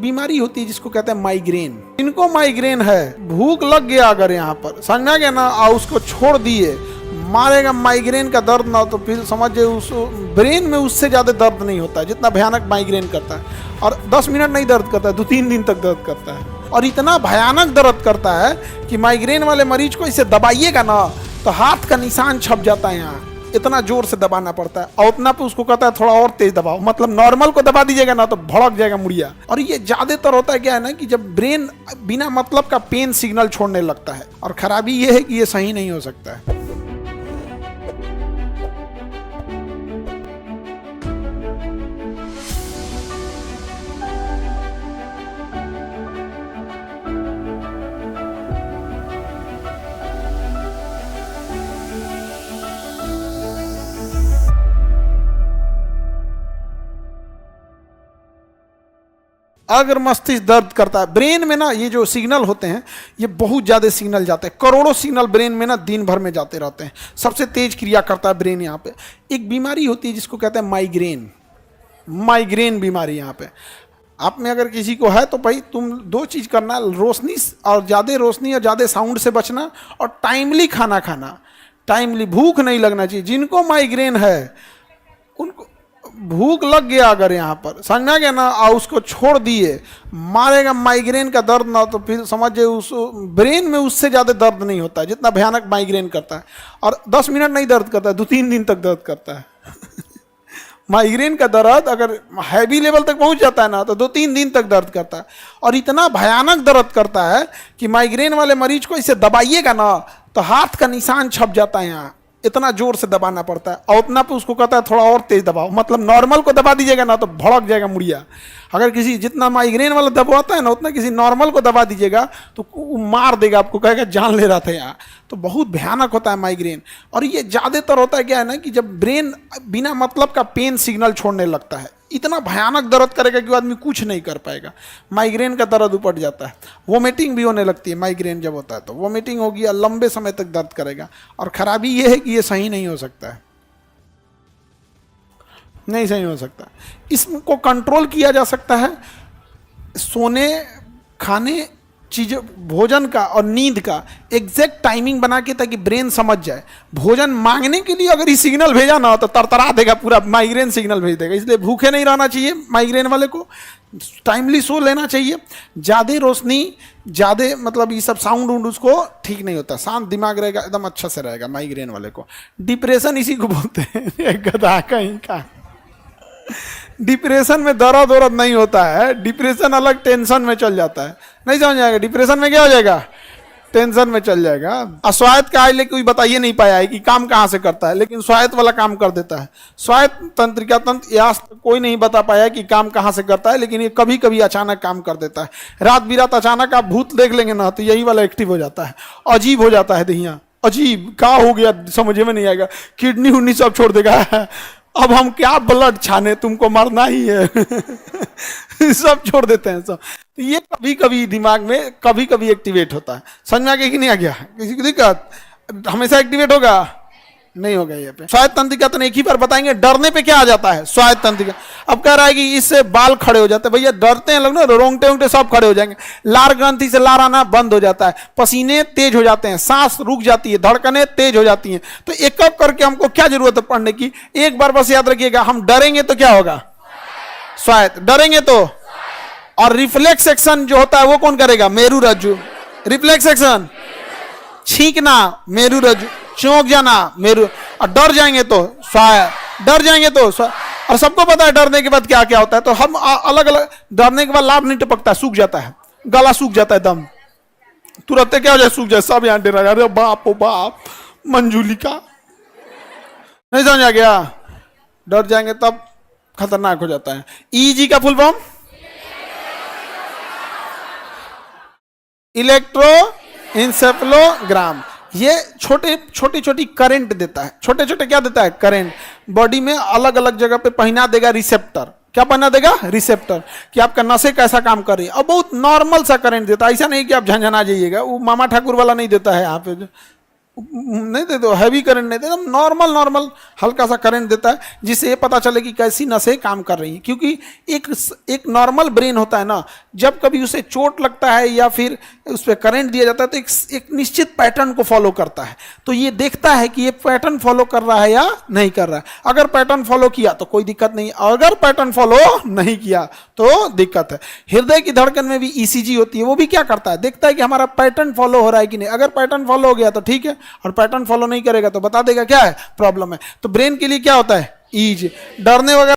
बीमारी होती है जिसको कहते हैं माइग्रेन। इनको माइग्रेन है, भूख लग गया अगर यहाँ पर समझा गया ना और उसको छोड़ दिए, मारेगा माइग्रेन का दर्द ना, तो फिर समझिए उस ब्रेन में उससे ज़्यादा दर्द नहीं होता है जितना भयानक माइग्रेन करता है। और 10 मिनट नहीं दर्द करता है, 2-3 दिन तक दर्द करता है। और इतना भयानक दर्द करता है कि माइग्रेन वाले मरीज को इसे दबाइएगा ना तो हाथ का निशान छप जाता है यहाँ, इतना जोर से दबाना पड़ता है। और उतना पे उसको कहता है थोड़ा और तेज दबाओ, मतलब नॉर्मल को दबा दीजिएगा ना तो भड़क जाएगा मुड़िया। और ये ज्यादातर होता है क्या है ना कि जब ब्रेन बिना मतलब का पेन सिग्नल छोड़ने लगता है। और खराबी ये है कि ये सही नहीं हो सकता है। अगर मस्तिष्क दर्द करता है, ब्रेन में ना ये जो सिग्नल होते हैं ये बहुत ज़्यादा सिग्नल जाते हैं, करोड़ों सिग्नल ब्रेन में ना दिन भर में जाते रहते हैं। सबसे तेज क्रिया करता है ब्रेन यहाँ पे। एक बीमारी होती है जिसको कहते हैं माइग्रेन। माइग्रेन बीमारी यहाँ पे आप में अगर किसी को है तो भाई तुम 2 चीज़ करना, रोशनी और ज़्यादा साउंड से बचना और टाइमली खाना खाना। टाइमली, भूख नहीं लगना चाहिए। जिनको माइग्रेन है उनको भूख लग गया अगर यहाँ पर समझा गया ना और उसको छोड़ दिए, मारेगा माइग्रेन का दर्द ना, तो फिर समझिए उस ब्रेन में उससे ज़्यादा दर्द नहीं होता है जितना भयानक माइग्रेन करता है। और 10 मिनट नहीं दर्द करता है, 2-3 दिन तक दर्द करता है। माइग्रेन का दर्द अगर हैवी लेवल तक पहुंच जाता है ना तो 2-3 दिन तक दर्द करता है। और इतना भयानक दर्द करता है कि माइग्रेन वाले मरीज को इसे दबाइएगा ना तो हाथ का निशान छप जाता है यहाँ, इतना जोर से दबाना पड़ता है। और उतना पे उसको कहता है थोड़ा और तेज दबाओ, मतलब नॉर्मल को दबा दीजिएगा ना तो भड़क जाएगा मुड़िया। अगर किसी जितना माइग्रेन वाला दबाता है ना उतना किसी नॉर्मल को दबा दीजिएगा तो मार देगा, आपको कहेगा जान ले रहा था यहाँ। तो बहुत भयानक होता है माइग्रेन। और ये ज़्यादातर होता है क्या है ना कि जब ब्रेन बिना मतलब का पेन सिग्नल छोड़ने लगता है, इतना भयानक दर्द करेगा कि आदमी कुछ नहीं कर पाएगा। माइग्रेन का दर्द उपट जाता है, वोमिटिंग भी होने लगती है। माइग्रेन जब होता है तो वोमिटिंग होगी और लंबे समय तक दर्द करेगा। और खराबी ये है कि ये सही नहीं हो सकता है, नहीं सही हो सकता। इसको कंट्रोल किया जा सकता है सोने, खाने, चीज़ों, भोजन का और नींद का एग्जैक्ट टाइमिंग बना के, ताकि ब्रेन समझ जाए। भोजन मांगने के लिए अगर ये सिग्नल भेजा ना तो तरतरा देगा, पूरा माइग्रेन सिग्नल भेज देगा। इसलिए भूखे नहीं रहना चाहिए माइग्रेन वाले को, टाइमली सो लेना चाहिए। ज़्यादा रोशनी, ज़्यादा मतलब ये सब साउंड उंड उसको ठीक नहीं होता। शांत दिमाग रहेगा, एकदम अच्छा से रहेगा माइग्रेन वाले को। डिप्रेशन इसी को बोलते हैं, गधा कहीं का। डिप्रेशन में दर्द वरद नहीं होता है, डिप्रेशन अलग, टेंशन में चल जाता है। नहीं समझ आएगा, डिप्रेशन में क्या हो जाएगा, टेंशन में चल जाएगा। अस्वायत्त का आइले कोई बताइए नहीं पाया है कि काम कहाँ से करता है, लेकिन स्वायत्त वाला काम कर देता है। स्वायत्त तंत्रिका तंत्र यह कोई नहीं बता पाया कि काम कहाँ से करता है, लेकिन ये कभी कभी अचानक काम कर देता है। रात बिरात अचानक आप भूत देख लेंगे ना तो यही वाला एक्टिव हो जाता है, अजीब हो जाता है दहिया। अजीब क्या हो गया समझ में नहीं आएगा, किडनी उडनी सब छोड़ देगा। अब हम क्या ब्लड छाने, तुमको मरना ही है। सब छोड़ देते हैं सब। तो ये कभी कभी दिमाग में कभी कभी एक्टिवेट होता है। समझ में आ गया कि नहीं आ गया? किसी को दिक्कत? हमेशा एक्टिवेट होगा नहीं होगा। ये पे स्वायत्त तंत्रिका तो एक ही बार बताएंगे। डरने पे क्या आ जाता है स्वायत्त तंत्रिका। अब कह रहा है कि इससे बाल खड़े हो जाते हैं। भैया डरते हैं लोग ना, रोंगटे वोंगटे सब खड़े हो जाएंगे। लार ग्रंथि से लार आना बंद हो जाता है, पसीने तेज हो जाते हैं, सांस रुक जाती है, धड़कनें तेज हो जाती हैं। तो एक एक करके हमको क्या जरूरत है पढ़ने की? एक बार बस याद रखिएगा, हम डरेंगे तो क्या होगा? स्वायत्त। डरेंगे तो, और रिफ्लेक्स एक्शन जो होता है वो कौन करेगा? मेरु रज्जु। रिफ्लेक्स एक्शन, छींकना मेरु रज्जु, चौंक जाना मेरु। और डर जाएंगे तो स्वायत्त। डर जाएंगे तो और सबको पता है डरने के बाद क्या क्या होता है। तो हम अलग अलग, डरने के बाद लाभ नहीं टपकता, सूख जाता है, गला सूख जाता है, दम तुरंत क्या हो जाए, सूख जाए। सब यहाँ डरा, अरे बाप ओ बाप, मंजूली का नहीं समझ आ गया? डर जाएंगे तब खतरनाक हो जाता है। ईजी का फुल फॉर्म इलेक्ट्रो इंसेफेलोग्राम। ये छोटी छोटी करंट देता है। छोटे छोटे क्या देता है? करंट। बॉडी में अलग अलग जगह पे पहना देगा रिसेप्टर। क्या पहना देगा? रिसेप्टर, कि आपका नसें कैसा काम कर रही है। और बहुत नॉर्मल सा करंट देता है, ऐसा नहीं कि आप झंझना जाइएगा। वो मामा ठाकुर वाला नहीं देता है यहाँ पे। नहीं देते, तो हैवी करंट नहीं देता, नॉर्मल नॉर्मल हल्का सा करंट देता है, जिससे ये पता चले कि कैसी नसें काम कर रही हैं। क्योंकि एक नॉर्मल ब्रेन होता है ना, जब कभी उसे चोट लगता है या फिर उस पर करंट दिया जाता है तो एक निश्चित पैटर्न को फॉलो करता है। तो ये देखता है कि ये पैटर्न फॉलो कर रहा है या नहीं कर रहा है। अगर पैटर्न फॉलो किया तो कोई दिक्कत नहीं, अगर पैटर्न फॉलो नहीं किया तो दिक्कत है। हृदय की धड़कन में भी ईसीजी होती है, वो भी क्या करता है, देखता है कि हमारा पैटर्न फॉलो हो रहा है कि नहीं। अगर पैटर्न फॉलो हो गया तो ठीक है, और पैटर्न फॉलो नहीं करेगा तो बता देगा क्या है प्रॉब्लम है। तो ब्रेन के लिए क्या होता है, ईज, डरने वगैरह